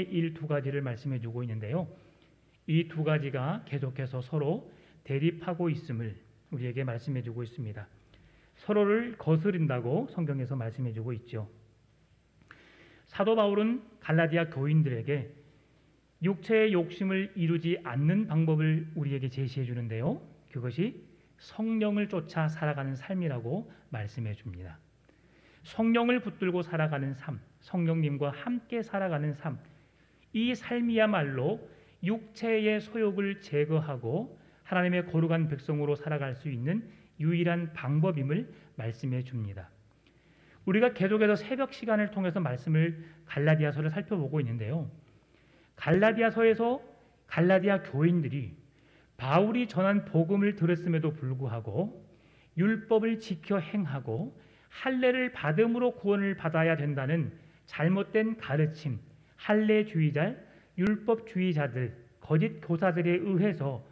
성령의 일 두 가지를 말씀해 주고 있는데요. 이 두 가지가 계속해서 서로 대립하고 있음을 우리에게 말씀해 주고 있습니다. 서로를 거스른다고 성경에서 말씀해 주고 있죠. 사도 바울은 갈라디아 교인들에게 육체의 욕심을 이루지 않는 방법을 우리에게 제시해 주는데요. 그것이 성령을 쫓아 살아가는 삶이라고 말씀해 줍니다. 성령을 붙들고 살아가는 삶, 성령님과 함께 살아가는 삶, 이 삶이야말로 육체의 소욕을 제거하고 하나님의 거룩한 백성으로 살아갈 수 있는 유일한 방법임을 말씀해 줍니다. 우리가 계속해서 새벽 시간을 통해서 말씀을 갈라디아서를 살펴보고 있는데요. 갈라디아서에서 갈라디아 교인들이 바울이 전한 복음을 들었음에도 불구하고 율법을 지켜 행하고 할례를 받음으로 구원을 받아야 된다는 잘못된 가르침, 할례주의자, 율법주의자들, 거짓 교사들에 의해서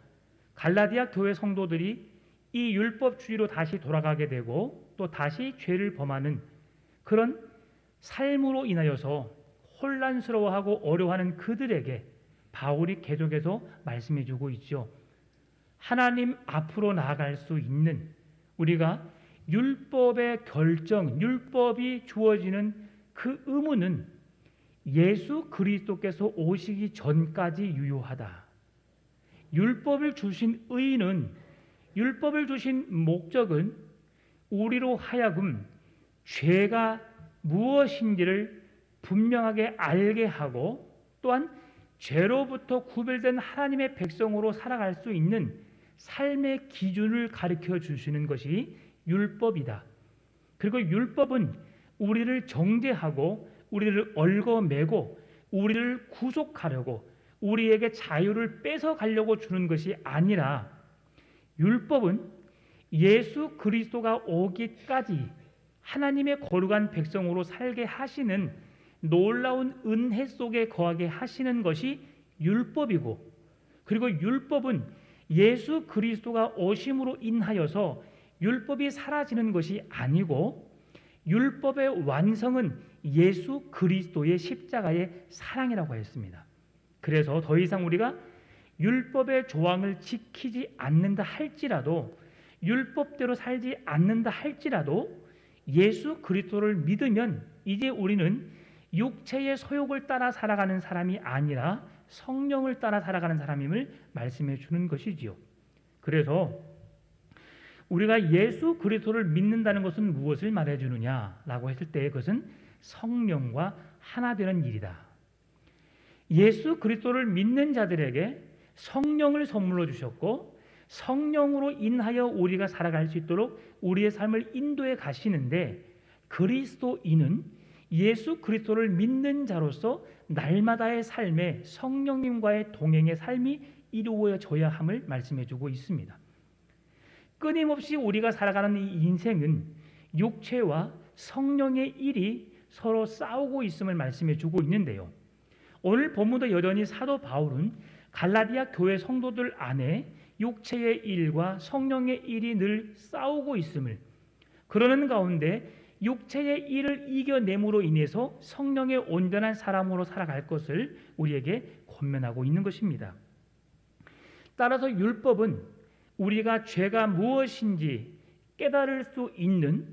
갈라디아 교회 성도들이 이 율법주의로 다시 돌아가게 되고 또 다시 죄를 범하는 그런 삶으로 인하여서 혼란스러워하고 어려워하는 그들에게 바울이 계속해서 말씀해 주고 있죠. 하나님 앞으로 나아갈 수 있는 우리가 율법의 결정, 율법이 주어지는 그 의무는 예수 그리스도께서 오시기 전까지 유효하다. 율법을 주신 의는, 율법을 주신 목적은 우리로 하여금 죄가 무엇인지를 분명하게 알게 하고 또한 죄로부터 구별된 하나님의 백성으로 살아갈 수 있는 삶의 기준을 가르쳐 주시는 것이 율법이다. 그리고 율법은 우리를 정죄하고 우리를 얽어매고 우리를 구속하려고 우리에게 자유를 뺏어가려고 주는 것이 아니라 율법은 예수 그리스도가 오기까지 하나님의 거룩한 백성으로 살게 하시는 놀라운 은혜 속에 거하게 하시는 것이 율법이고, 그리고 율법은 예수 그리스도가 오심으로 인하여서 율법이 사라지는 것이 아니고 율법의 완성은 예수 그리스도의 십자가의 사랑이라고 했습니다. 그래서 더 이상 우리가 율법의 조항을 지키지 않는다 할지라도, 율법대로 살지 않는다 할지라도 예수 그리스도를 믿으면 이제 우리는 육체의 소욕을 따라 살아가는 사람이 아니라 성령을 따라 살아가는 사람임을 말씀해 주는 것이지요. 그래서 우리가 예수 그리스도를 믿는다는 것은 무엇을 말해 주느냐라고 했을 때 그것은 성령과 하나 되는 일이다. 예수 그리스도를 믿는 자들에게 성령을 선물로 주셨고 성령으로 인하여 우리가 살아갈 수 있도록 우리의 삶을 인도해 가시는데, 그리스도인은 예수 그리스도를 믿는 자로서 날마다의 삶에 성령님과의 동행의 삶이 이루어져야 함을 말씀해 주고 있습니다. 끊임없이 우리가 살아가는 이 인생은 육체와 성령의 일이 서로 싸우고 있음을 말씀해 주고 있는데요. 오늘 본문도 여전히 사도 바울은 갈라디아 교회 성도들 안에 육체의 일과 성령의 일이 늘 싸우고 있음을, 그러는 가운데 육체의 일을 이겨냄으로 인해서 성령의 온전한 사람으로 살아갈 것을 우리에게 권면하고 있는 것입니다. 따라서 율법은 우리가 죄가 무엇인지 깨달을 수 있는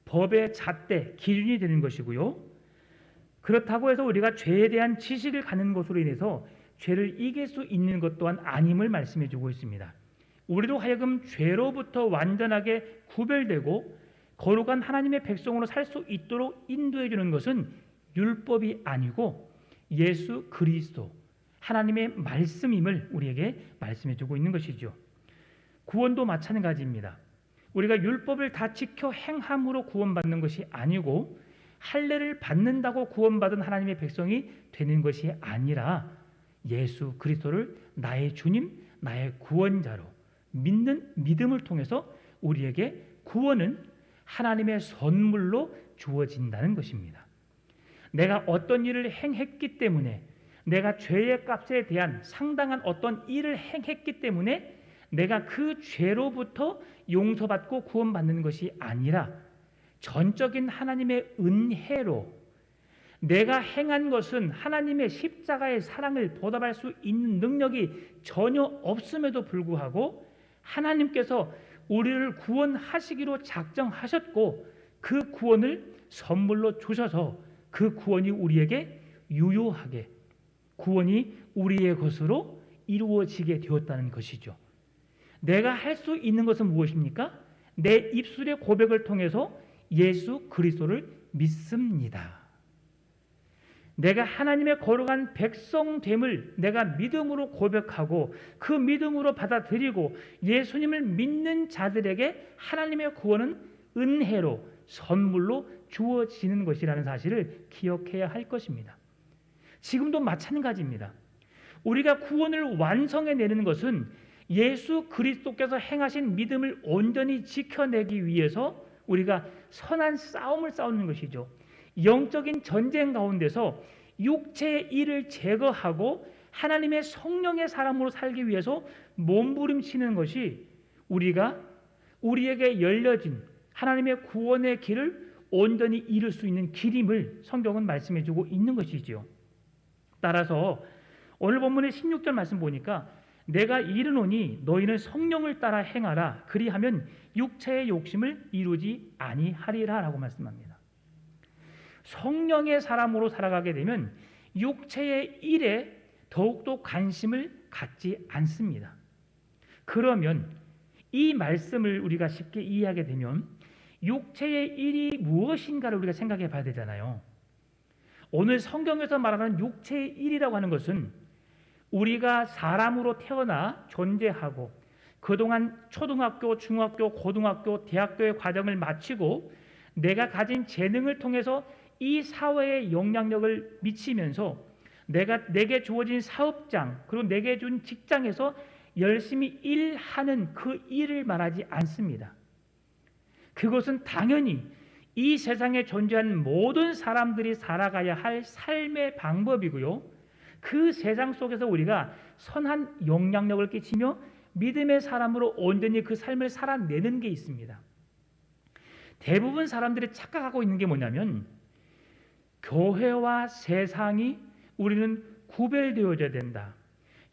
법의 잣대, 기준이 되는 것이고요. 그렇다고 해서 우리가 죄에 대한 지식을 갖는 것으로 인해서 죄를 이길 수 있는 것 또한 아님을 말씀해 주고 있습니다. 우리로 하여금 죄로부터 완전하게 구별되고 거룩한 하나님의 백성으로 살 수 있도록 인도해 주는 것은 율법이 아니고 예수 그리스도 하나님의 말씀임을 우리에게 말씀해 주고 있는 것이죠. 구원도 마찬가지입니다. 우리가 율법을 다 지켜 행함으로 구원받는 것이 아니고 할례를 받는다고 구원받은 하나님의 백성이 되는 것이 아니라 예수 그리스도를 나의 주님, 나의 구원자로 믿는 믿음을 통해서 우리에게 구원은 하나님의 선물로 주어진다는 것입니다. 내가 어떤 일을 행했기 때문에, 내가 죄의 값에 대한 상당한 어떤 일을 행했기 때문에 내가 그 죄로부터 용서받고 구원받는 것이 아니라 전적인 하나님의 은혜로 내가 행한 것은 하나님의 십자가의 사랑을 보답할 수 있는 능력이 전혀 없음에도 불구하고 하나님께서 우리를 구원하시기로 작정하셨고 그 구원을 선물로 주셔서 그 구원이 우리에게 유효하게 구원이 우리의 것으로 이루어지게 되었다는 것이죠. 내가 할 수 있는 것은 무엇입니까? 내 입술의 고백을 통해서 예수 그리스도를 믿습니다. 내가 하나님의 거룩한 백성됨을 내가 믿음으로 고백하고 그 믿음으로 받아들이고 예수님을 믿는 자들에게 하나님의 구원은 은혜로 선물로 주어지는 것이라는 사실을 기억해야 할 것입니다. 지금도 마찬가지입니다. 우리가 구원을 완성해내는 것은 예수 그리스도께서 행하신 믿음을 온전히 지켜내기 위해서 우리가 선한 싸움을 싸우는 것이죠. 영적인 전쟁 가운데서 육체의 일을 제거하고 하나님의 성령의 사람으로 살기 위해서 몸부림치는 것이 우리에게 열려진 하나님의 구원의 길을 온전히 이룰 수 있는 길임을 성경은 말씀해주고 있는 것이지요. 따라서 오늘 본문의 16절 말씀 보니까 내가 이르노니 너희는 성령을 따라 행하라 그리하면 육체의 욕심을 이루지 아니하리라 라고 말씀합니다. 성령의 사람으로 살아가게 되면 육체의 일에 더욱더 관심을 갖지 않습니다. 그러면 이 말씀을 우리가 쉽게 이해하게 되면 육체의 일이 무엇인가를 우리가 생각해 봐야 되잖아요. 오늘 성경에서 말하는 육체의 일이라고 하는 것은 우리가 사람으로 태어나 존재하고 그동안 초등학교, 중학교, 고등학교, 대학교의 과정을 마치고 내가 가진 재능을 통해서 이 사회에 영향력을 미치면서 내게 주어진 사업장 그리고 내게 준 직장에서 열심히 일하는 그 일을 말하지 않습니다. 그것은 당연히 이 세상에 존재하는 모든 사람들이 살아가야 할 삶의 방법이고요. 그 세상 속에서 우리가 선한 영향력을 끼치며 믿음의 사람으로 온전히 그 삶을 살아내는 게 있습니다. 대부분 사람들이 착각하고 있는 게 뭐냐면 교회와 세상이 우리는 구별되어져야 된다.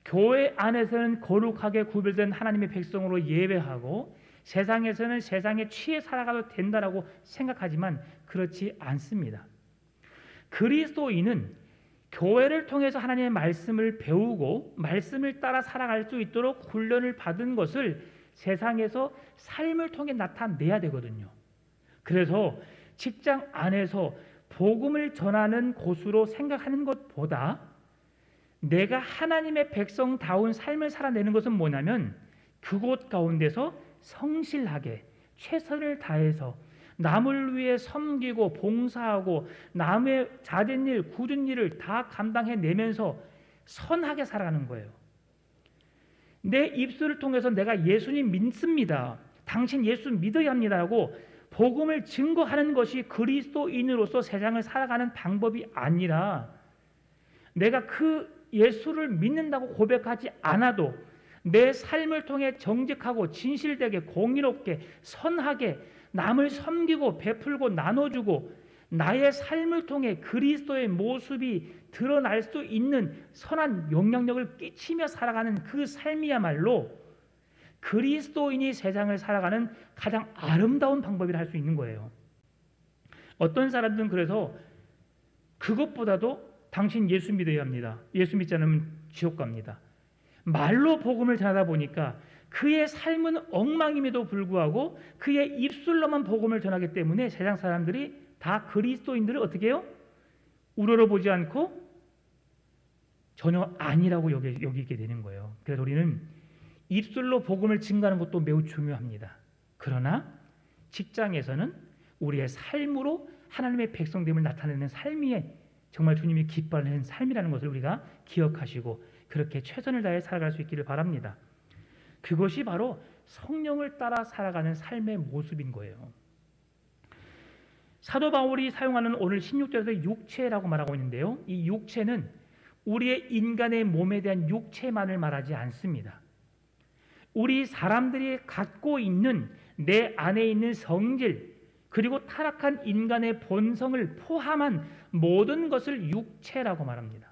교회 안에서는 거룩하게 구별된 하나님의 백성으로 예배하고 세상에서는 세상에 취해 살아가도 된다라고 생각하지만 그렇지 않습니다. 그리스도인은 교회를 통해서 하나님의 말씀을 배우고 말씀을 따라 살아갈 수 있도록 훈련을 받은 것을 세상에서 삶을 통해 나타내야 되거든요. 그래서 직장 안에서 복음을 전하는 곳으로 생각하는 것보다 내가 하나님의 백성다운 삶을 살아내는 것은 뭐냐면 그곳 가운데서 성실하게 최선을 다해서 남을 위해 섬기고 봉사하고 남의 자된 일, 굳은 일을 다 감당해내면서 선하게 살아가는 거예요. 내 입술을 통해서 내가 예수님 믿습니다. 당신 예수 믿어야 합니다라고 복음을 증거하는 것이 그리스도인으로서 세상을 살아가는 방법이 아니라 내가 그 예수를 믿는다고 고백하지 않아도 내 삶을 통해 정직하고 진실되게 공의롭게 선하게 남을 섬기고 베풀고 나눠주고 나의 삶을 통해 그리스도의 모습이 드러날 수 있는 선한 영향력을 끼치며 살아가는 그 삶이야말로 그리스도인이 세상을 살아가는 가장 아름다운 방법이라 할 수 있는 거예요. 어떤 사람들은 그래서 그것보다도 당신 예수 믿어야 합니다. 예수 믿지 않으면 지옥 갑니다. 말로 복음을 전하다 보니까 그의 삶은 엉망임에도 불구하고 그의 입술로만 복음을 전하기 때문에 세상 사람들이 다 그리스도인들을 어떻게 해요? 우러러보지 않고 전혀 아니라고 여기게 되는 거예요. 그래서 우리는 입술로 복음을 증거하는 것도 매우 중요합니다. 그러나 직장에서는 우리의 삶으로 하나님의 백성됨을 나타내는 삶이 정말 주님이 기뻐하는 삶이라는 것을 우리가 기억하시고 그렇게 최선을 다해 살아갈 수 있기를 바랍니다. 그것이 바로 성령을 따라 살아가는 삶의 모습인 거예요. 사도 바울이 사용하는 오늘 16절에서 육체라고 말하고 있는데요. 이 육체는 우리의 인간의 몸에 대한 육체만을 말하지 않습니다. 우리 사람들이 갖고 있는 내 안에 있는 성질 그리고 타락한 인간의 본성을 포함한 모든 것을 육체라고 말합니다.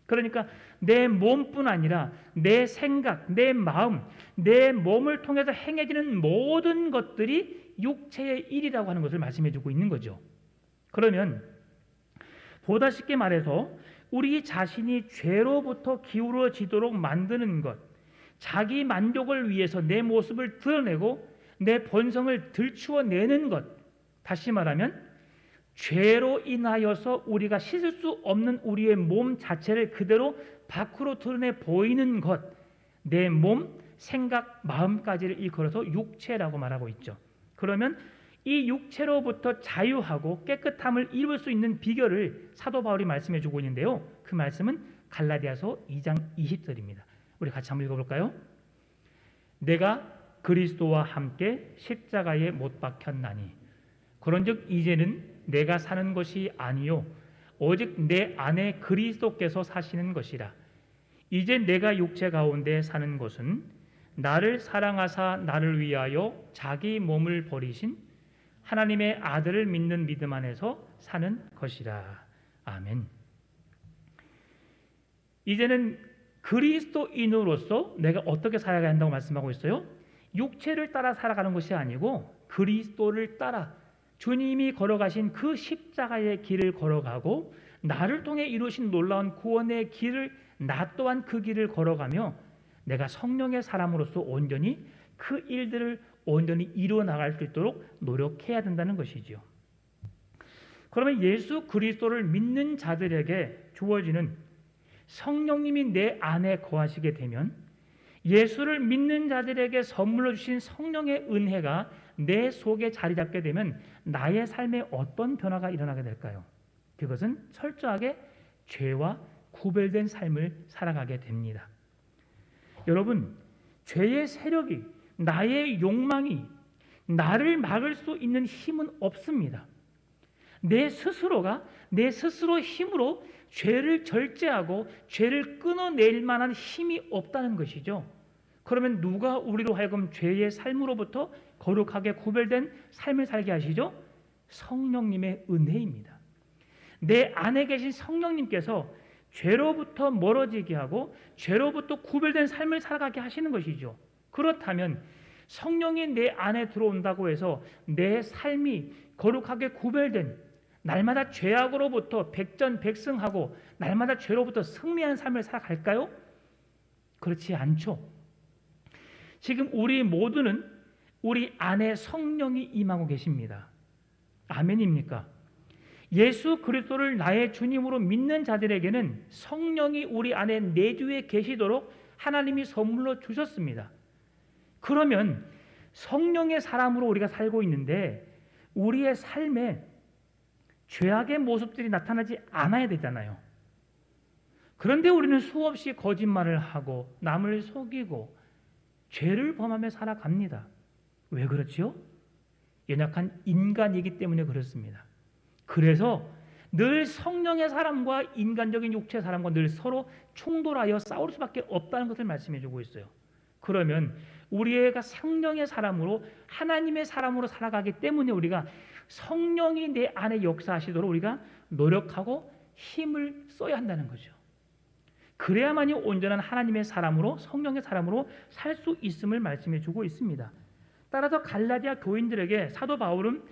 그러니까 내 몸뿐 아니라 내 생각, 내 마음, 내 몸을 통해서 행해지는 모든 것들이 육체의 일이라고 하는 것을 말씀해 주고 있는 거죠. 그러면 보다 쉽게 말해서 우리 자신이 죄로부터 기울어지도록 만드는 것, 자기 만족을 위해서 내 모습을 드러내고 내 본성을 들추어내는 것, 다시 말하면 죄로 인하여서 우리가 씻을 수 없는 우리의 몸 자체를 그대로 밖으로 드러내 보이는 것, 내 몸, 생각, 마음까지를 일컬어서 육체라고 말하고 있죠. 그러면 이 육체로부터 자유하고 깨끗함을 이룰 수 있는 비결을 사도 바울이 말씀해 주고 있는데요. 그 말씀은 갈라디아서 2장 20절입니다. 우리 같이 한번 읽어볼까요? 내가 그리스도와 함께 십자가에 못 박혔나니 그런즉 이제는 내가 사는 것이 아니요 오직 내 안에 그리스도께서 사시는 것이라. 이제 내가 육체 가운데 사는 것은 나를 사랑하사 나를 위하여 자기 몸을 버리신 하나님의 아들을 믿는 믿음 안에서 사는 것이라. 아멘. 이제는 그리스도인으로서 내가 어떻게 살아가야 한다고 말씀하고 있어요? 육체를 따라 살아가는 것이 아니고 그리스도를 따라 주님이 걸어가신 그 십자가의 길을 걸어가고 나를 통해 이루신 놀라운 구원의 길을 나 또한 그 길을 걸어가며 내가 성령의 사람으로서 온전히 그 일들을 온전히 이루어 나갈 수 있도록 노력해야 된다는 것이죠. 그러면 예수 그리스도를 믿는 자들에게 주어지는 성령님이 내 안에 거하시게 되면 예수를 믿는 자들에게 선물로 주신 성령의 은혜가 내 속에 자리 잡게 되면 나의 삶에 어떤 변화가 일어나게 될까요? 그것은 철저하게 죄와 구별된 삶을 살아가게 됩니다. 여러분, 죄의 세력이, 나의 욕망이 나를 막을 수 있는 힘은 없습니다. 내 스스로 힘으로 죄를 절제하고 죄를 끊어낼 만한 힘이 없다는 것이죠. 그러면 누가 우리로 하여금 죄의 삶으로부터 거룩하게 구별된 삶을 살게 하시죠? 성령님의 은혜입니다. 내 안에 계신 성령님께서 죄로부터 멀어지게 하고 죄로부터 구별된 삶을 살아가게 하시는 것이죠. 그렇다면 성령이 내 안에 들어온다고 해서 내 삶이 거룩하게 구별된 날마다 죄악으로부터 백전백승하고 날마다 죄로부터 승리하는 삶을 살아갈까요? 그렇지 않죠. 지금 우리 모두는 우리 안에 성령이 임하고 계십니다. 아멘입니까? 예수 그리스도를 나의 주님으로 믿는 자들에게는 성령이 우리 안에 내주에 계시도록 하나님이 선물로 주셨습니다. 그러면 성령의 사람으로 우리가 살고 있는데 우리의 삶에 죄악의 모습들이 나타나지 않아야 되잖아요. 그런데 우리는 수없이 거짓말을 하고 남을 속이고 죄를 범하며 살아갑니다. 왜 그렇지요? 연약한 인간이기 때문에 그렇습니다. 그래서 늘 성령의 사람과 인간적인 육체의 사람과 늘 서로 충돌하여 싸울 수밖에 없다는 것을 말씀해 주고 있어요. 그러면 우리가 성령의 사람으로 하나님의 사람으로 살아가기 때문에 우리가 성령이 내 안에 역사하시도록 우리가 노력하고 힘을 써야 한다는 거죠. 그래야만이 온전한 하나님의 사람으로 성령의 사람으로 살 수 있음을 말씀해 주고 있습니다. 따라서 갈라디아 교인들에게 사도 바울은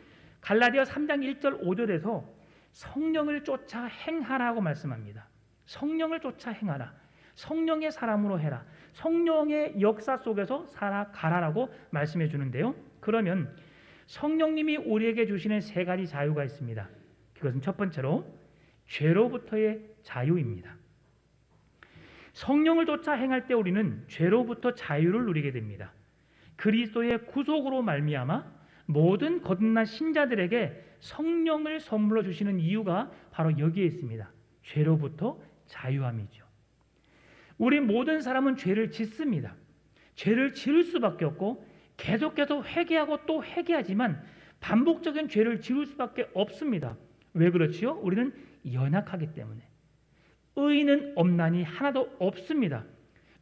갈라디아 3장 1절 5절에서 성령을 쫓아 행하라고 말씀합니다. 성령을 쫓아 행하라. 성령의 사람으로 해라. 성령의 역사 속에서 살아가라라고 말씀해 주는데요. 그러면 성령님이 우리에게 주시는 세 가지 자유가 있습니다. 그것은 첫 번째로 죄로부터의 자유입니다. 성령을 쫓아 행할 때 우리는 죄로부터 자유를 누리게 됩니다. 그리스도의 구속으로 말미암아 모든 거듭난 신자들에게 성령을 선물로 주시는 이유가 바로 여기에 있습니다. 죄로부터 자유함이죠. 우리 모든 사람은 죄를 짓습니다. 죄를 지을 수밖에 없고 계속해서 회개하고 또 회개하지만 반복적인 죄를 지을 수밖에 없습니다. 왜 그렇지요? 우리는 연약하기 때문에. 의인은 없나니 하나도 없습니다.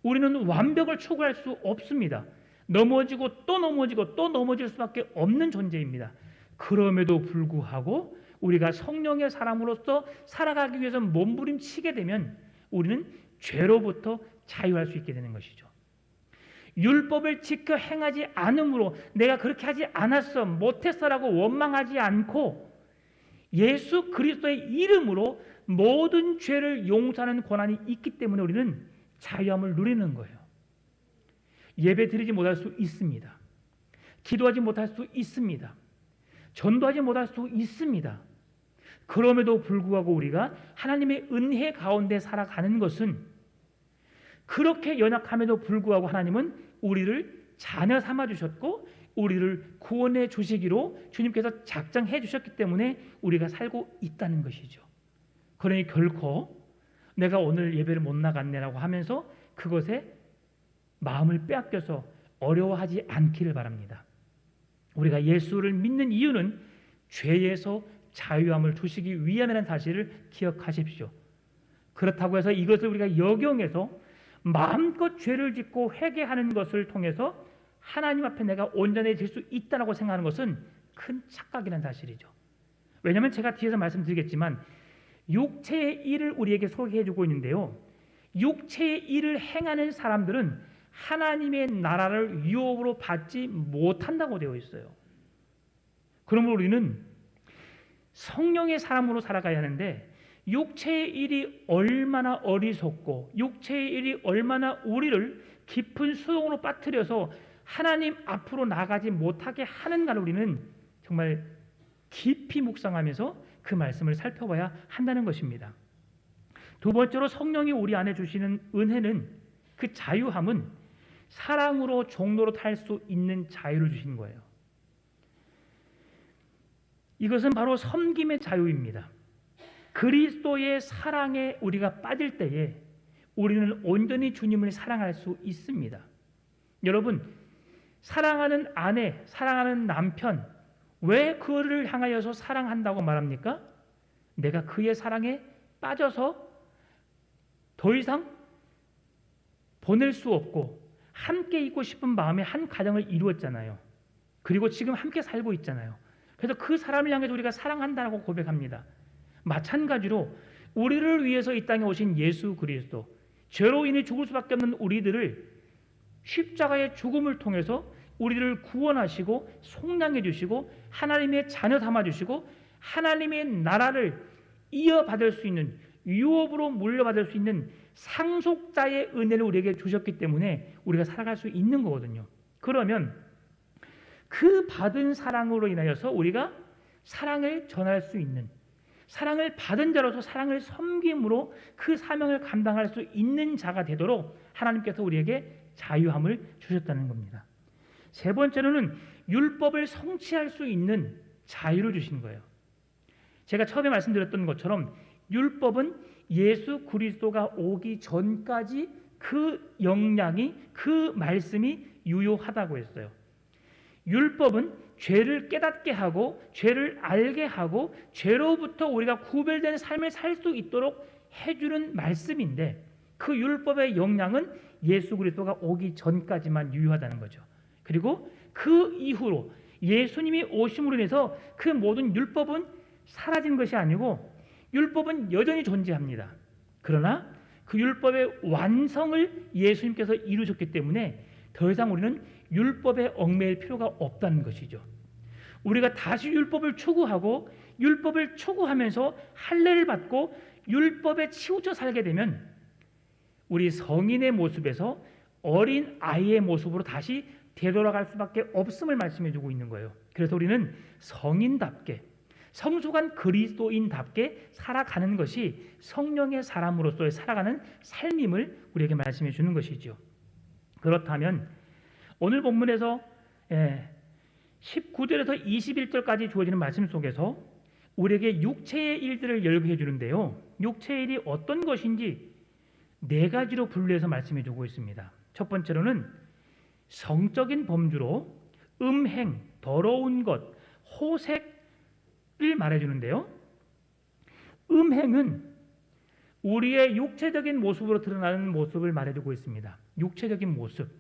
우리는 완벽을 추구할 수 없습니다. 넘어지고 또 넘어지고 또 넘어질 수밖에 없는 존재입니다. 그럼에도 불구하고 우리가 성령의 사람으로서 살아가기 위해서 몸부림치게 되면 우리는 죄로부터 자유할 수 있게 되는 것이죠. 율법을 지켜 행하지 않으므로 내가 그렇게 하지 않았어, 못했어라고 원망하지 않고 예수 그리스도의 이름으로 모든 죄를 용서하는 권한이 있기 때문에 우리는 자유함을 누리는 거예요. 예배 드리지 못할 수 있습니다. 기도하지 못할 수 있습니다. 전도하지 못할 수 있습니다. 그럼에도 불구하고 우리가 하나님의 은혜 가운데 살아가는 것은, 그렇게 연약함에도 불구하고 하나님은 우리를 자녀 삼아 주셨고 우리를 구원해 주시기로 주님께서 작정해 주셨기 때문에 우리가 살고 있다는 것이죠. 그러니 결코 내가 오늘 예배를 못 나갔네라고 하면서 그것에 마음을 빼앗겨서 어려워하지 않기를 바랍니다. 우리가 예수를 믿는 이유는 죄에서 자유함을 주시기 위함이라는 사실을 기억하십시오. 그렇다고 해서 이것을 우리가 역용해서 마음껏 죄를 짓고 회개하는 것을 통해서 하나님 앞에 내가 온전해질 수 있다고 생각하는 것은 큰 착각이라는 사실이죠. 왜냐하면 제가 뒤에서 말씀드리겠지만 육체의 일을 우리에게 소개해 주고 있는데요, 육체의 일을 행하는 사람들은 하나님의 나라를 유업으로 받지 못한다고 되어 있어요. 그러므로 우리는 성령의 사람으로 살아가야 하는데, 육체의 일이 얼마나 어리석고 육체의 일이 얼마나 우리를 깊은 수동으로 빠뜨려서 하나님 앞으로 나가지 못하게 하는가를 우리는 정말 깊이 묵상하면서 그 말씀을 살펴봐야 한다는 것입니다. 두 번째로 성령이 우리 안에 주시는 은혜는, 그 자유함은 사랑으로 종로로 탈 수 있는 자유를 주신 거예요. 이것은 바로 섬김의 자유입니다. 그리스도의 사랑에 우리가 빠질 때에 우리는 온전히 주님을 사랑할 수 있습니다. 여러분, 사랑하는 아내, 사랑하는 남편, 왜 그를 향하여서 사랑한다고 말합니까? 내가 그의 사랑에 빠져서 더 이상 보낼 수 없고 함께 있고 싶은 마음에 한 가정을 이루었잖아요. 그리고 지금 함께 살고 있잖아요. 그래서 그 사람을 향해서 우리가 사랑한다고 고백합니다. 마찬가지로 우리를 위해서 이 땅에 오신 예수 그리스도, 죄로 인해 죽을 수밖에 없는 우리들을 십자가의 죽음을 통해서 우리를 구원하시고 속량해 주시고 하나님의 자녀 삼아 주시고 하나님의 나라를 이어받을 수 있는, 유업으로 물려받을 수 있는 상속자의 은혜를 우리에게 주셨기 때문에 우리가 살아갈 수 있는 거거든요. 그러면 그 받은 사랑으로 인하여서 우리가 사랑을 전할 수 있는, 사랑을 받은 자로서 사랑을 섬김으로 그 사명을 감당할 수 있는 자가 되도록 하나님께서 우리에게 자유함을 주셨다는 겁니다. 세 번째로는 율법을 성취할 수 있는 자유를 주신 거예요. 제가 처음에 말씀드렸던 것처럼 율법은 예수 그리스도가 오기 전까지 그 영향이, 그 말씀이 유효하다고 했어요. 율법은 죄를 깨닫게 하고 죄를 알게 하고 죄로부터 우리가 구별된 삶을 살 수 있도록 해주는 말씀인데, 그 율법의 영향은 예수 그리스도가 오기 전까지만 유효하다는 거죠. 그리고 그 이후로 예수님이 오심으로 인해서 그 모든 율법은 사라진 것이 아니고 율법은 여전히 존재합니다. 그러나 그 율법의 완성을 예수님께서 이루셨기 때문에 더 이상 우리는 율법에 얽매일 필요가 없다는 것이죠. 우리가 다시 율법을 추구하고 율법을 추구하면서 할례를 받고 율법에 치우쳐 살게 되면 우리 성인의 모습에서 어린 아이의 모습으로 다시 되돌아갈 수밖에 없음을 말씀해 주고 있는 거예요. 그래서 우리는 성인답게, 성숙한 그리스도인답게 살아가는 것이 성령의 사람으로서의 살아가는 삶임을 우리에게 말씀해 주는 것이죠. 그렇다면 오늘 본문에서 19절에서 21절까지 주어지는 말씀 속에서 우리에게 육체의 일들을 열거해 주는데요, 육체의 일이 어떤 것인지 네 가지로 분류해서 말씀해 주고 있습니다. 첫 번째로는 성적인 범주로 음행, 더러운 것, 호색을 말해주는데요, 음행은 우리의 육체적인 모습으로 드러나는 모습을 말해주고 있습니다. 육체적인 모습,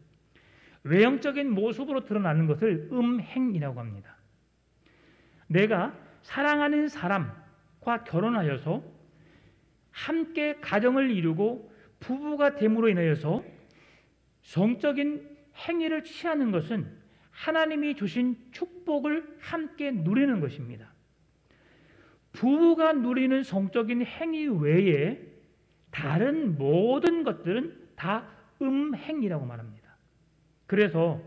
외형적인 모습으로 드러나는 것을 음행이라고 합니다. 내가 사랑하는 사람과 결혼하여서 함께 가정을 이루고 부부가 됨으로 인하여서 성적인 행위를 취하는 것은 하나님이 주신 축복을 함께 누리는 것입니다. 부부가 누리는 성적인 행위 외에 다른 모든 것들은 다 음행이라고 말합니다. 그래서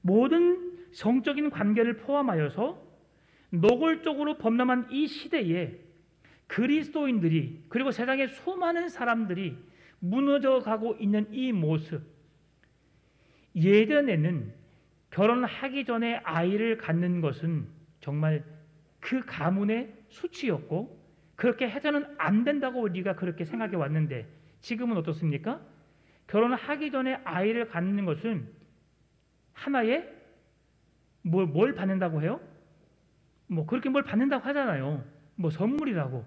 모든 성적인 관계를 포함하여서 노골적으로 범람한 이 시대에 그리스도인들이 그리고 세상의 수많은 사람들이 무너져가고 있는 이 모습, 예전에는 결혼하기 전에 아이를 갖는 것은 정말 그 가문의 수치였고 그렇게 해서는 안 된다고 우리가 그렇게 생각해 왔는데 지금은 어떻습니까? 결혼하기 전에 아이를 갖는 것은 하나의 뭘 받는다고 해요? 그렇게 뭘 받는다고 하잖아요. 선물이라고.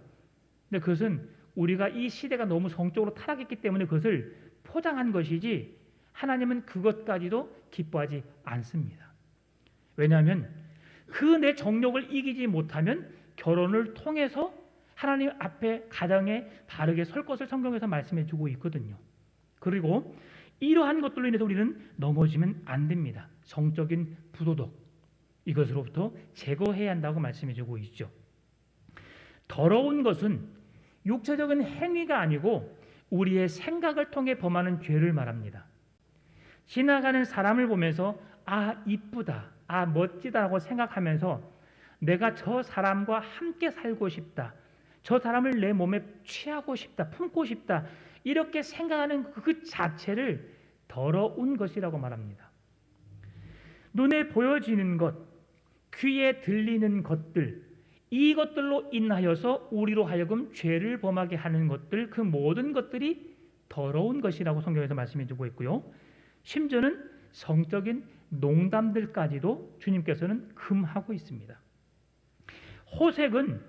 근데 그것은 우리가 이 시대가 너무 성적으로 타락했기 때문에 그것을 포장한 것이지 하나님은 그것까지도 기뻐하지 않습니다. 왜냐하면 그 내 정욕을 이기지 못하면 결혼을 통해서 하나님 앞에 가정에 바르게 설 것을 성경에서 말씀해 주고 있거든요. 그리고 이러한 것들로 인해서 우리는 넘어지면 안 됩니다. 성적인 부도덕 이것으로부터 제거해야 한다고 말씀해 주고 있죠. 더러운 것은 육체적인 행위가 아니고 우리의 생각을 통해 범하는 죄를 말합니다. 지나가는 사람을 보면서 이쁘다, 멋지다라고 생각하면서 내가 저 사람과 함께 살고 싶다, 저 사람을 내 몸에 취하고 싶다, 품고 싶다 이렇게 생각하는 그 자체를 더러운 것이라고 말합니다. 눈에 보여지는 것, 귀에 들리는 것들 이것들로 인하여서 우리로 하여금 죄를 범하게 하는 것들 그 모든 것들이 더러운 것이라고 성경에서 말씀해 주고 있고요. 심지어는 성적인 농담들까지도 주님께서는 금하고 있습니다. 호색은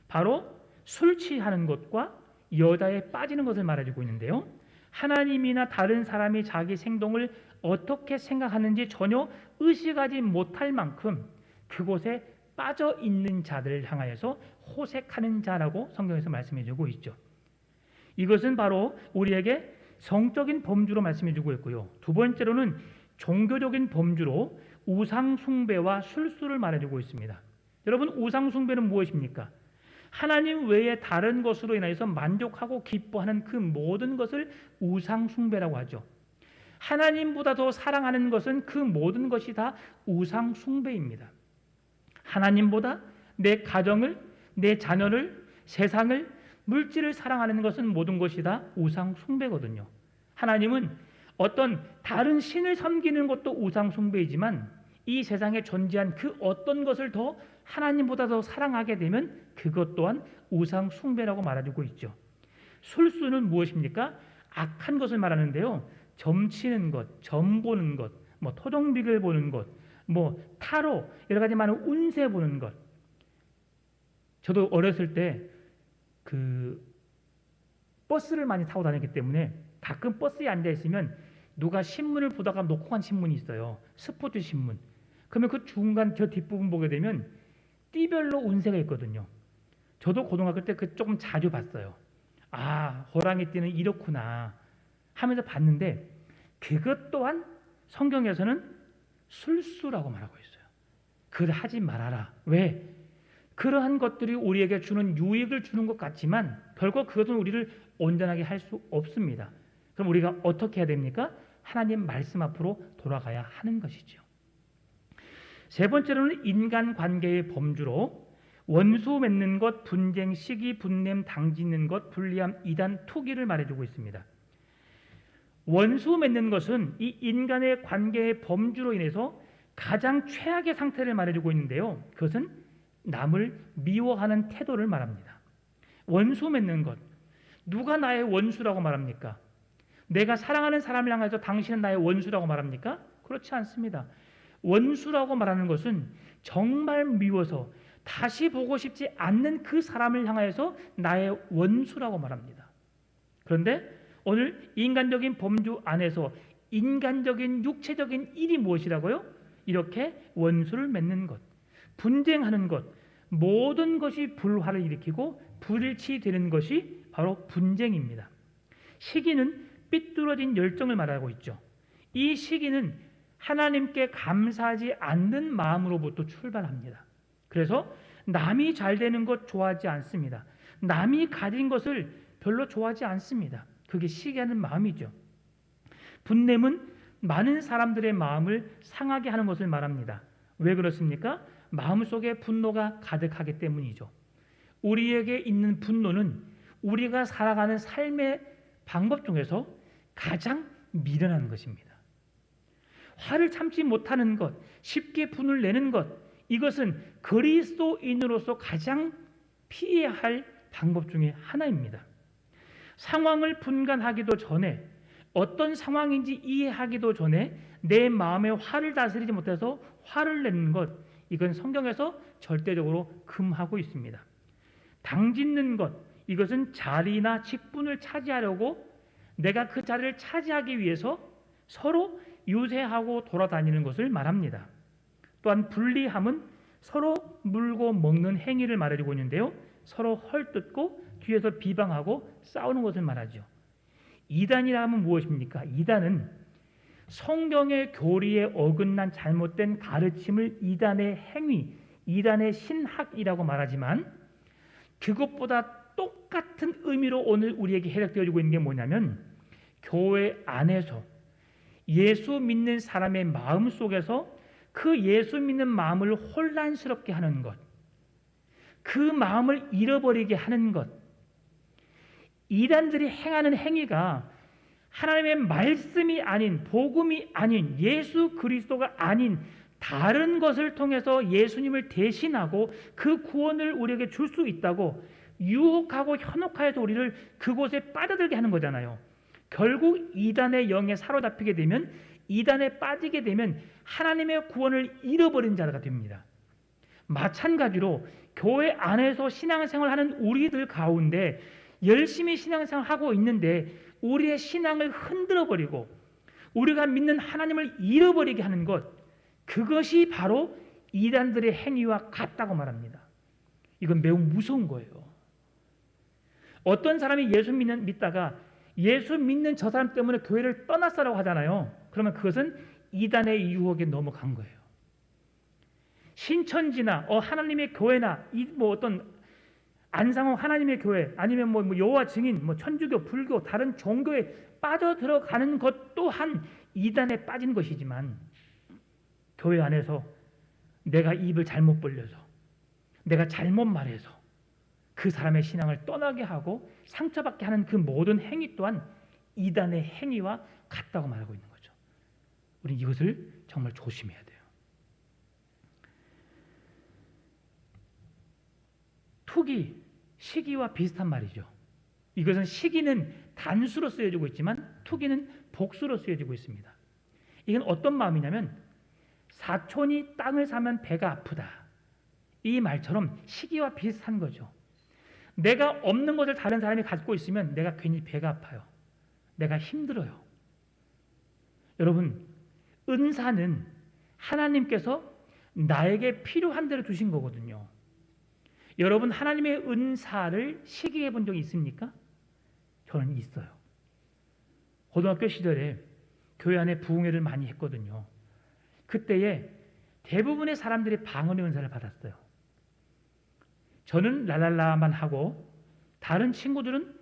바로 술 취하는 것과 여자에 빠지는 것을 말해주고 있는데요. 하나님이나 다른 사람이 자기 행동을 어떻게 생각하는지 전혀 의식하지 못할 만큼 그곳에 빠져 있는 자들을 향하여서 호색하는 자라고 성경에서 말씀해 주고 있죠. 이것은 바로 우리에게 성적인 범주로 말씀해 주고 있고요. 두 번째로는 종교적인 범주로 우상 숭배와 술수를 말해 주고 있습니다. 여러분, 우상 숭배는 무엇입니까? 하나님 외에 다른 것으로 인하여서 만족하고 기뻐하는 그 모든 것을 우상 숭배라고 하죠. 하나님보다 더 사랑하는 것은 그 모든 것이 다 우상 숭배입니다. 하나님보다 내 가정을, 내 자녀를, 세상을, 물질을 사랑하는 것은 모든 것이 다 우상 숭배거든요. 하나님은 어떤 다른 신을 섬기는 것도 우상 숭배이지만 이 세상에 존재한 그 어떤 것을 더 하나님보다 더 사랑하게 되면 그것 또한 우상 숭배라고 말해주고 있죠. 술수는 무엇입니까? 악한 것을 말하는데요. 점치는 것, 점 보는 것, 토종비글 보는 것, 타로 여러 가지 많은 운세 보는 것. 저도 어렸을 때 그 버스를 많이 타고 다녔기 때문에 가끔 버스에 앉아 있으면 누가 신문을 보다가 놓고 간 신문이 있어요. 스포츠 신문. 그러면 그 중간 저 뒷부분 보게 되면 띠별로 운세가 있거든요. 저도 고등학교 때 그 조금 자주 봤어요. 호랑이 띠는 이렇구나 하면서 봤는데 그것 또한 성경에서는 술수라고 말하고 있어요. 그걸 하지 말아라. 왜? 그러한 것들이 우리에게 주는 유익을 주는 것 같지만 결국 그것은 우리를 온전하게 할 수 없습니다. 그럼 우리가 어떻게 해야 됩니까? 하나님 말씀 앞으로 돌아가야 하는 것이죠. 세 번째로는 인간관계의 범주로 원수 맺는 것, 분쟁, 시기, 분냄, 당짓는 것, 불리함, 이단, 투기를 말해주고 있습니다. 원수 맺는 것은 이 인간의 관계의 범주로 인해서 가장 최악의 상태를 말해주고 있는데요. 그것은 남을 미워하는 태도를 말합니다. 원수 맺는 것. 누가 나의 원수라고 말합니까? 내가 사랑하는 사람을 향해서 당신은 나의 원수라고 말합니까? 그렇지 않습니다. 원수라고 말하는 것은 정말 미워서 다시 보고 싶지 않는 그 사람을 향해서 나의 원수라고 말합니다. 그런데 오늘 인간적인 범주 안에서 인간적인 육체적인 일이 무엇이라고요? 이렇게 원수를 맺는 것. 분쟁하는 것, 모든 것이 불화를 일으키고 불일치되는 것이 바로 분쟁입니다. 시기는 삐뚤어진 열정을 말하고 있죠. 이 시기는 하나님께 감사하지 않는 마음으로부터 출발합니다. 그래서 남이 잘 되는 것 좋아하지 않습니다. 남이 가진 것을 별로 좋아하지 않습니다. 그게 시기하는 마음이죠. 분냄은 많은 사람들의 마음을 상하게 하는 것을 말합니다. 왜 그렇습니까? 마음속에 분노가 가득하기 때문이죠. 우리에게 있는 분노는 우리가 살아가는 삶의 방법 중에서 가장 미련한 것입니다. 화를 참지 못하는 것, 쉽게 분을 내는 것, 이것은 그리스도인으로서 가장 피해야 할 방법 중에 하나입니다. 상황을 분간하기도 전에, 어떤 상황인지 이해하기도 전에 내 마음의 화를 다스리지 못해서 화를 내는 것, 이건 성경에서 절대적으로 금하고 있습니다. 당짓는 것, 이것은 자리나 직분을 차지하려고 내가 그 자리를 차지하기 위해서 서로 유세하고 돌아다니는 것을 말합니다. 또한 불리함은 서로 물고 먹는 행위를 말해주고 있는데요. 서로 헐뜯고 뒤에서 비방하고 싸우는 것을 말하죠. 이단이라 하면 무엇입니까? 이단은 성경의 교리에 어긋난 잘못된 가르침을 이단의 행위, 이단의 신학이라고 말하지만 그것보다 똑같은 의미로 오늘 우리에게 해석되어지고 있는 게 뭐냐면 교회 안에서 예수 믿는 사람의 마음 속에서 그 예수 믿는 마음을 혼란스럽게 하는 것, 그 마음을 잃어버리게 하는 것, 이단들이 행하는 행위가 하나님의 말씀이 아닌, 복음이 아닌, 예수 그리스도가 아닌 다른 것을 통해서 예수님을 대신하고 그 구원을 우리에게 줄 수 있다고 유혹하고 현혹하여서 우리를 그곳에 빠져들게 하는 거잖아요. 결국 이단의 영에 사로잡히게 되면, 이단에 빠지게 되면 하나님의 구원을 잃어버린 자가 됩니다. 마찬가지로 교회 안에서 신앙생활하는 우리들 가운데 열심히 신앙생활하고 있는데 우리의 신앙을 흔들어버리고 우리가 믿는 하나님을 잃어버리게 하는 것, 그것이 바로 이단들의 행위와 같다고 말합니다. 이건 매우 무서운 거예요. 어떤 사람이 예수 믿다가 예수 믿는 저 사람 때문에 교회를 떠났어라고 하잖아요. 그러면 그것은 이단의 유혹에 넘어간 거예요. 신천지나 하나님의 교회나 어떤 안상홍 하나님의 교회 아니면 여호와 증인, 천주교, 불교, 다른 종교에 빠져들어가는 것 또한 이단에 빠진 것이지만 교회 안에서 내가 입을 잘못 벌려서 내가 잘못 말해서 그 사람의 신앙을 떠나게 하고 상처받게 하는 그 모든 행위 또한 이단의 행위와 같다고 말하고 있는 거죠. 우리는 이것을 정말 조심해야 돼요. 투기, 시기와 비슷한 말이죠. 이것은 시기는 단수로 쓰여지고 있지만 투기는 복수로 쓰여지고 있습니다. 이건 어떤 마음이냐면 사촌이 땅을 사면 배가 아프다. 이 말처럼 시기와 비슷한 거죠. 내가 없는 것을 다른 사람이 갖고 있으면 내가 괜히 배가 아파요. 내가 힘들어요. 여러분, 은사는 하나님께서 나에게 필요한 대로 주신 거거든요. 여러분, 하나님의 은사를 시기해 본 적이 있습니까? 저는 있어요. 고등학교 시절에 교회 안에 부흥회를 많이 했거든요. 그때에 대부분의 사람들이 방언의 은사를 받았어요. 저는 랄랄라만 하고 다른 친구들은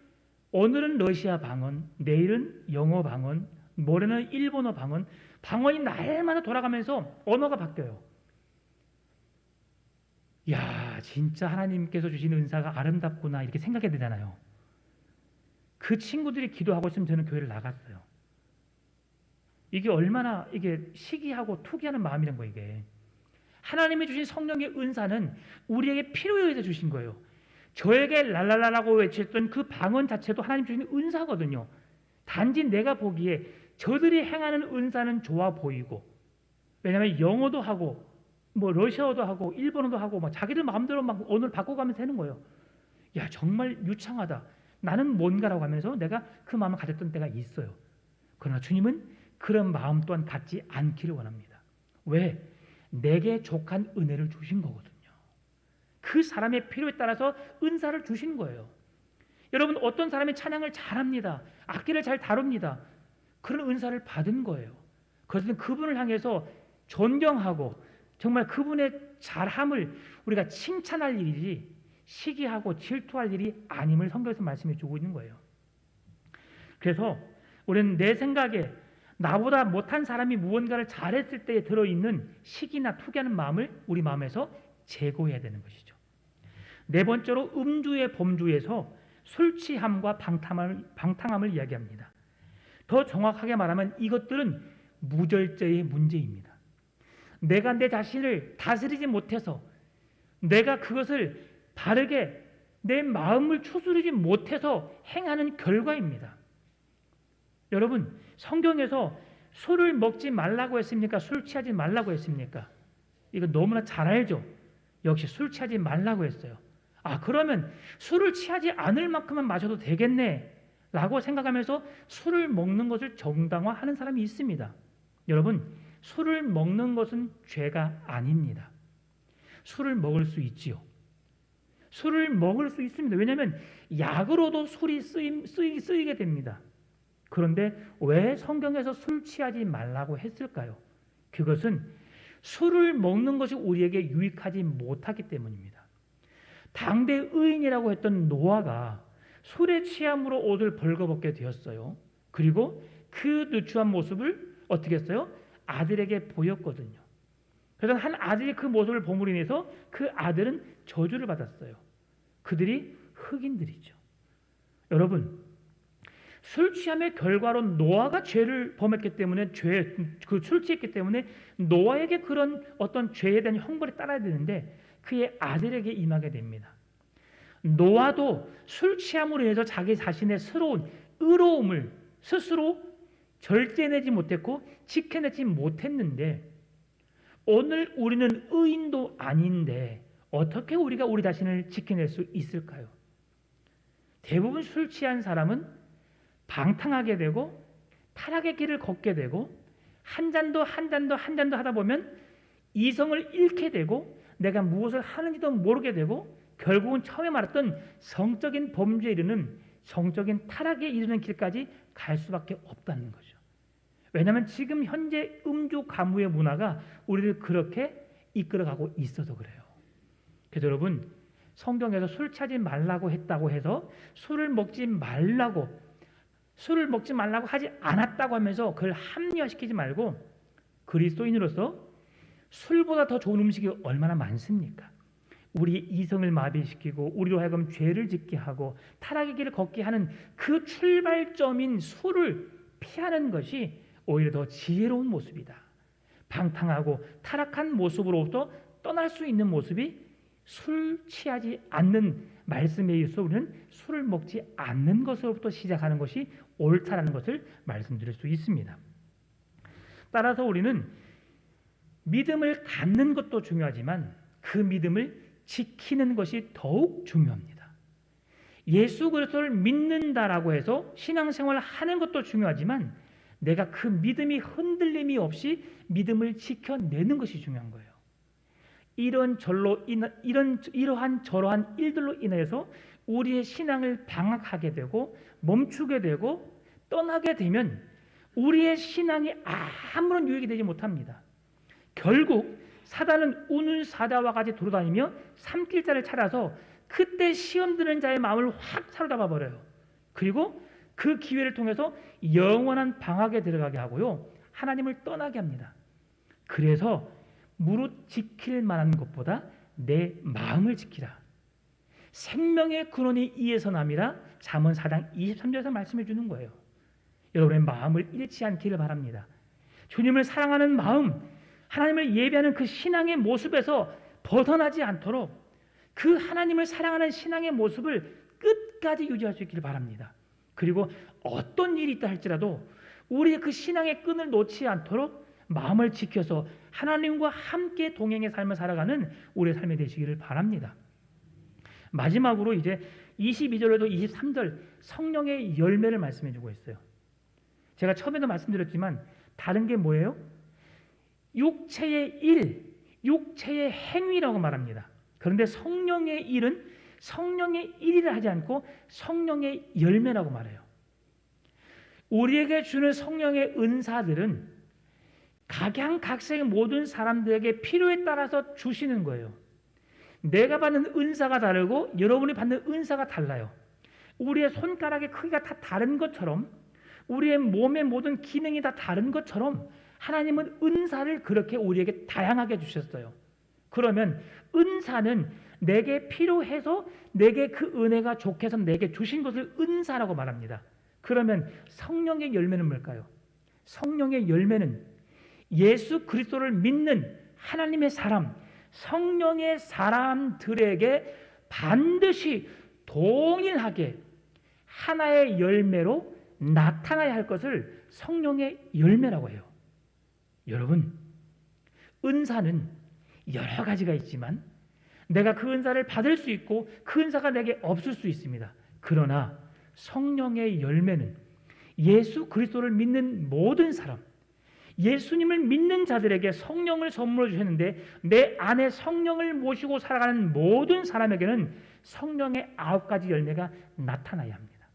오늘은 러시아 방언, 내일은 영어 방언, 모레는 일본어 방언, 방언이 날마다 돌아가면서 언어가 바뀌어요. 야, 진짜 하나님께서 주신 은사가 아름답구나 이렇게 생각해야 되잖아요. 그 친구들이 기도하고 있으면 저는 교회를 나갔어요. 이게 얼마나 시기하고 투기하는 마음이란 거예요. 이게 하나님이 주신 성령의 은사는 우리에게 필요에 의해서 주신 거예요. 저에게 랄랄라라고 외쳤던 그 방언 자체도 하나님 주신 은사거든요. 단지 내가 보기에 저들이 행하는 은사는 좋아 보이고, 왜냐하면 영어도 하고 러시아어도 하고 일본어도 하고 자기들 마음대로 언어를 바꿔가면서 하는 거예요. 야, 정말 유창하다. 나는 뭔가라고 하면서 내가 그 마음을 가졌던 때가 있어요. 그러나 주님은 그런 마음 또한 갖지 않기를 원합니다. 왜? 내게 족한 은혜를 주신 거거든요. 그 사람의 필요에 따라서 은사를 주신 거예요. 여러분, 어떤 사람이 찬양을 잘합니다. 악기를 잘 다룹니다. 그런 은사를 받은 거예요. 그것은 그분을 향해서 존경하고 정말 그분의 잘함을 우리가 칭찬할 일이지 시기하고 질투할 일이 아님을 성경에서 말씀해 주고 있는 거예요. 그래서 우리는 내 생각에 나보다 못한 사람이 무언가를 잘했을 때에 들어있는 시기나 투기하는 마음을 우리 마음에서 제거해야 되는 것이죠. 네 번째로 음주의 범주에서 술 취함과 방탕함을 이야기합니다. 더 정확하게 말하면 이것들은 무절제의 문제입니다. 내가 내 자신을 다스리지 못해서 내가 그것을 바르게 내 마음을 추스르지 못해서 행하는 결과입니다. 여러분, 성경에서 술을 먹지 말라고 했습니까? 술 취하지 말라고 했습니까? 이거 너무나 잘 알죠? 역시 술 취하지 말라고 했어요. 그러면 술을 취하지 않을 만큼만 마셔도 되겠네 라고 생각하면서 술을 먹는 것을 정당화하는 사람이 있습니다. 여러분, 술을 먹는 것은 죄가 아닙니다. 술을 먹을 수 있지요. 술을 먹을 수 있습니다. 왜냐하면 약으로도 술이 쓰이게 됩니다. 그런데 왜 성경에서 술 취하지 말라고 했을까요? 그것은 술을 먹는 것이 우리에게 유익하지 못하기 때문입니다. 당대 의인이라고 했던 노아가 술에 취함으로 옷을 벌거벗게 되었어요. 그리고 그 누추한 모습을 어떻게 했어요? 아들에게 보였거든요. 그래서 한 아들이 그 모습을 보므로 인해서 그 아들은 저주를 받았어요. 그들이 흑인들이죠. 여러분, 술 취함의 결과로 노아가 죄를 범했기 때문에 술 취했기 때문에 노아에게 그런 어떤 죄에 대한 형벌이 따라야 되는데 그의 아들에게 임하게 됩니다. 노아도 술 취함으로 인해서 자기 자신의 스러운 의로움을 스스로 절제내지 못했고 지켜내지 못했는데 오늘 우리는 의인도 아닌데 어떻게 우리가 우리 자신을 지켜낼 수 있을까요? 대부분 술 취한 사람은 방탕하게 되고 타락의 길을 걷게 되고 한 잔도 하다 보면 이성을 잃게 되고 내가 무엇을 하는지도 모르게 되고 결국은 처음에 말했던 성적인 범죄에 이르는 성적인 타락에 이르는 길까지 갈 수밖에 없다는 거죠. 왜냐하면 지금 현재 음주 가무의 문화가 우리를 그렇게 이끌어가고 있어서 그래요. 그래서 여러분, 성경에서 술 취하지 말라고 했다고 해서 술을 먹지 말라고 하지 않았다고 하면서 그걸 합리화시키지 말고 그리스도인으로서 술보다 더 좋은 음식이 얼마나 많습니까? 우리 이성을 마비시키고 우리로 하여금 죄를 짓게 하고 타락의 길을 걷게 하는 그 출발점인 술을 피하는 것이 오히려 더 지혜로운 모습이다. 방탕하고 타락한 모습으로부터 떠날 수 있는 모습이 술 취하지 않는 말씀에 의해서 우리는 술을 먹지 않는 것으로부터 시작하는 것이 옳다라는 것을 말씀드릴 수 있습니다. 따라서 우리는 믿음을 갖는 것도 중요하지만 그 믿음을 지키는 것이 더욱 중요합니다. 예수 그리스도를 믿는다라고 해서 신앙생활을 하는 것도 중요하지만 내가 그 믿음이 흔들림이 없이 믿음을 지켜내는 것이 중요한 거예요. 이러한 저러한 일들로 인해서 우리의 신앙을 방학하게 되고 멈추게 되고 떠나게 되면 우리의 신앙이 아무런 유익이 되지 못합니다. 결국 사단은 우는 사자와 같이 돌아다니며 삼킬자를 찾아서 그때 시험 드는 자의 마음을 확 사로잡아 버려요. 그리고 그 기회를 통해서 영원한 방학에 들어가게 하고요. 하나님을 떠나게 합니다. 그래서 무릇 지킬 만한 것보다 내 마음을 지키라. 생명의 근원이 이에서 남이라 잠언 4장 23절에서 말씀해 주는 거예요. 여러분의 마음을 잃지 않기를 바랍니다. 주님을 사랑하는 마음, 하나님을 예배하는 그 신앙의 모습에서 벗어나지 않도록 그 하나님을 사랑하는 신앙의 모습을 끝까지 유지할 수 있기를 바랍니다. 그리고 어떤 일이 있다 할지라도 우리의 그 신앙의 끈을 놓지 않도록 마음을 지켜서 하나님과 함께 동행의 삶을 살아가는 우리의 삶이 되시기를 바랍니다. 마지막으로 이제 22절에도 23절 성령의 열매를 말씀해 주고 있어요. 제가 처음에도 말씀드렸지만 다른 게 뭐예요? 육체의 일, 육체의 행위라고 말합니다. 그런데 성령의 일은 성령의 일이라 하지 않고 성령의 열매라고 말해요. 우리에게 주는 성령의 은사들은 각양각색의 모든 사람들에게 필요에 따라서 주시는 거예요. 내가 받는 은사가 다르고 여러분이 받는 은사가 달라요. 우리의 손가락의 크기가 다 다른 것처럼, 우리의 몸의 모든 기능이 다 다른 것처럼 하나님은 은사를 그렇게 우리에게 다양하게 주셨어요. 그러면 은사는 내게 필요해서 내게 그 은혜가 좋게 해서 내게 주신 것을 은사라고 말합니다. 그러면 성령의 열매는 뭘까요? 성령의 열매는 예수 그리스도를 믿는 하나님의 사람, 성령의 사람들에게 반드시 동일하게 하나의 열매로 나타나야 할 것을 성령의 열매라고 해요. 여러분, 은사는 여러 가지가 있지만 내가 그 은사를 받을 수 있고 그 은사가 내게 없을 수 있습니다. 그러나 성령의 열매는 예수 그리스도를 믿는 모든 사람, 예수님을 믿는 자들에게 성령을 선물로 주셨는데 내 안에 성령을 모시고 살아가는 모든 사람에게는 성령의 9가지 열매가 나타나야 합니다.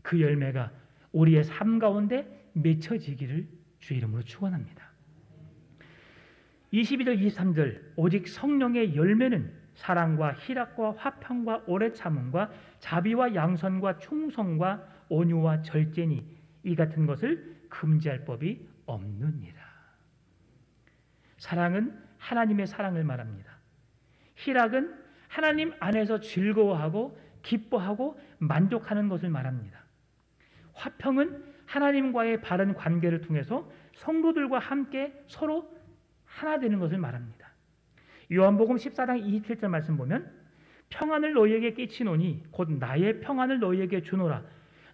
그 열매가 우리의 삶 가운데 맺혀지기를 주의 이름으로 축원합니다. 22절 23절 오직 성령의 열매는 사랑과 희락과 화평과 오래 참음과 자비와 양선과 충성과 온유와 절제니 이 같은 것을 금지할 법이 없느니라. 사랑은 하나님의 사랑을 말합니다. 희락은 하나님 안에서 즐거워하고 기뻐하고 만족하는 것을 말합니다. 화평은 하나님과의 바른 관계를 통해서 성도들과 함께 서로 하나 되는 것을 말합니다. 요한복음 14장 27절 말씀 보면 평안을 너희에게 끼치노니 곧 나의 평안을 너희에게 주노라.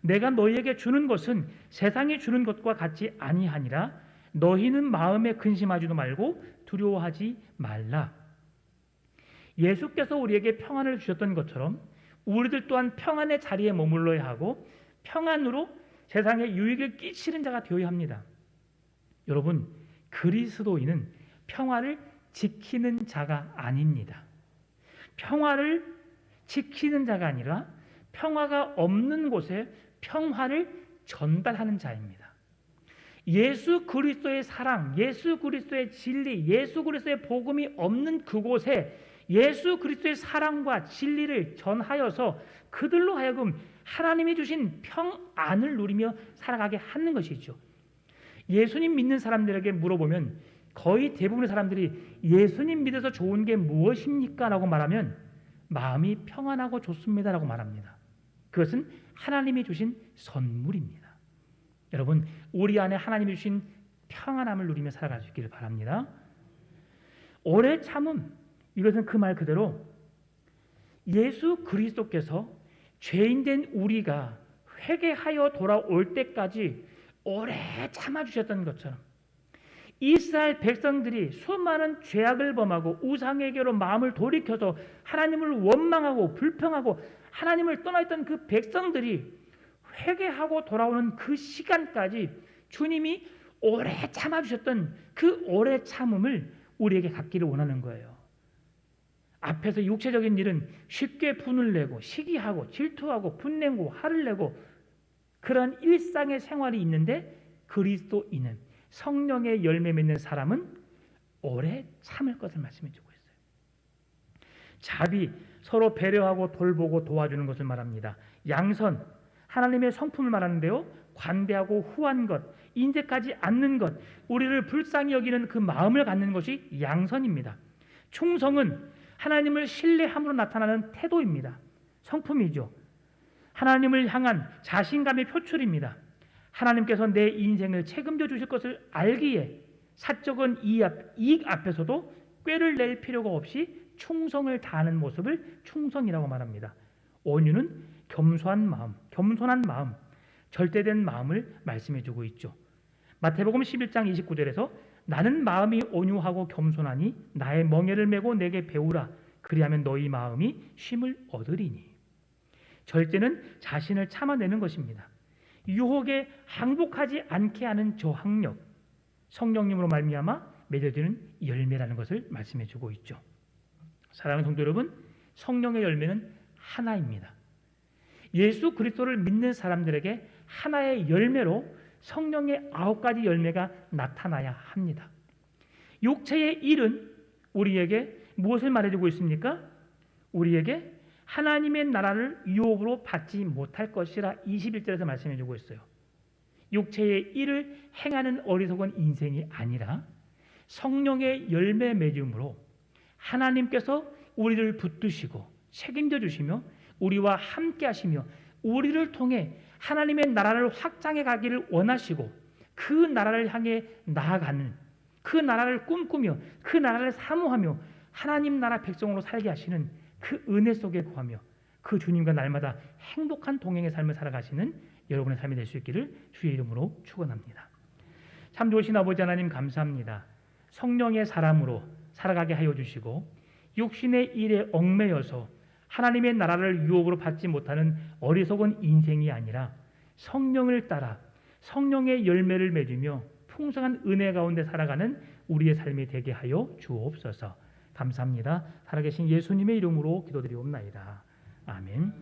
내가 너희에게 주는 것은 세상이 주는 것과 같지 아니하니라. 너희는 마음에 근심하지도 말고 두려워하지 말라. 예수께서 우리에게 평안을 주셨던 것처럼 우리들 또한 평안의 자리에 머물러야 하고 평안으로 세상에 유익을 끼치는 자가 되어야 합니다. 여러분, 그리스도인은 평화를 지키는 자가 아닙니다. 평화를 지키는 자가 아니라 평화가 없는 곳에 평화를 전달하는 자입니다. 예수 그리스도의 사랑, 예수 그리스도의 진리, 예수 그리스도의 복음이 없는 그곳에 예수 그리스도의 사랑과 진리를 전하여서 그들로 하여금 하나님이 주신 평안을 누리며 살아가게 하는 것이죠. 예수님 믿는 사람들에게 물어보면 거의 대부분의 사람들이 예수님 믿어서 좋은 게 무엇입니까? 라고 말하면 마음이 평안하고 좋습니다 라고 말합니다. 그것은 하나님이 주신 선물입니다. 여러분, 우리 안에 하나님이 주신 평안함을 누리며 살아갈 수 있기를 바랍니다. 오래 참음, 이것은 그 말 그대로 예수 그리스도께서 죄인된 우리가 회개하여 돌아올 때까지 오래 참아주셨던 것처럼 이스라엘 백성들이 수많은 죄악을 범하고 우상에게로 마음을 돌이켜서 하나님을 원망하고 불평하고 하나님을 떠나있던 그 백성들이 회개하고 돌아오는 그 시간까지 주님이 오래 참아주셨던 그 오래 참음을 우리에게 갖기를 원하는 거예요. 앞에서 육체적인 일은 쉽게 분을 내고 시기하고 질투하고 분내고 화를 내고 그런 일상의 생활이 있는데 그리스도인은 성령의 열매 맺는 사람은 오래 참을 것을 말씀해 주고 있어요. 자비, 서로 배려하고 돌보고 도와주는 것을 말합니다. 양선, 하나님의 성품을 말하는데요. 관대하고 후한 것, 인색하지 않는 것, 우리를 불쌍히 여기는 그 마음을 갖는 것이 양선입니다. 충성은 하나님을 신뢰함으로 나타나는 태도입니다. 성품이죠. 하나님을 향한 자신감의 표출입니다. 하나님께서 내 인생을 책임져 주실 것을 알기에 사적인 이익 앞에서도 꾀를 낼 필요가 없이 충성을 다하는 모습을 충성이라고 말합니다. 온유는 겸손한 마음, 절대된 마음을 말씀해 주고 있죠. 마태복음 11장 29절에서 나는 마음이 온유하고 겸손하니 나의 멍에를 메고 내게 배우라. 그리하면 너희 마음이 쉼을 얻으리니. 절제는 자신을 참아내는 것입니다. 유혹에 항복하지 않게 하는 저항력, 성령님으로 말미암아 맺어지는 열매라는 것을 말씀해 주고 있죠. 사랑하는 성도 여러분, 성령의 열매는 하나입니다. 예수 그리스도를 믿는 사람들에게 하나의 열매로 성령의 9가지 열매가 나타나야 합니다. 육체의 일은 우리에게 무엇을 말해주고 있습니까? 우리에게 하나님의 나라를 유업으로 받지 못할 것이라 21절에서 말씀해주고 있어요. 육체의 일을 행하는 어리석은 인생이 아니라 성령의 열매 맺음으로 하나님께서 우리를 붙드시고 책임져 주시며 우리와 함께 하시며 우리를 통해 하나님의 나라를 확장해 가기를 원하시고 그 나라를 향해 나아가는, 그 나라를 꿈꾸며 그 나라를 사모하며 하나님 나라 백성으로 살게 하시는 그 은혜 속에 거하며 그 주님과 날마다 행복한 동행의 삶을 살아가시는 여러분의 삶이 될 수 있기를 주의 이름으로 축원합니다. 참 좋으신 아버지 하나님 감사합니다. 성령의 사람으로 살아가게 하여 주시고 육신의 일에 얽매여서 하나님의 나라를 유업으로 받지 못하는 어리석은 인생이 아니라 성령을 따라 성령의 열매를 맺으며 풍성한 은혜 가운데 살아가는 우리의 삶이 되게 하여 주옵소서. 감사합니다. 살아계신 예수님의 이름으로 기도드리옵나이다. 아멘.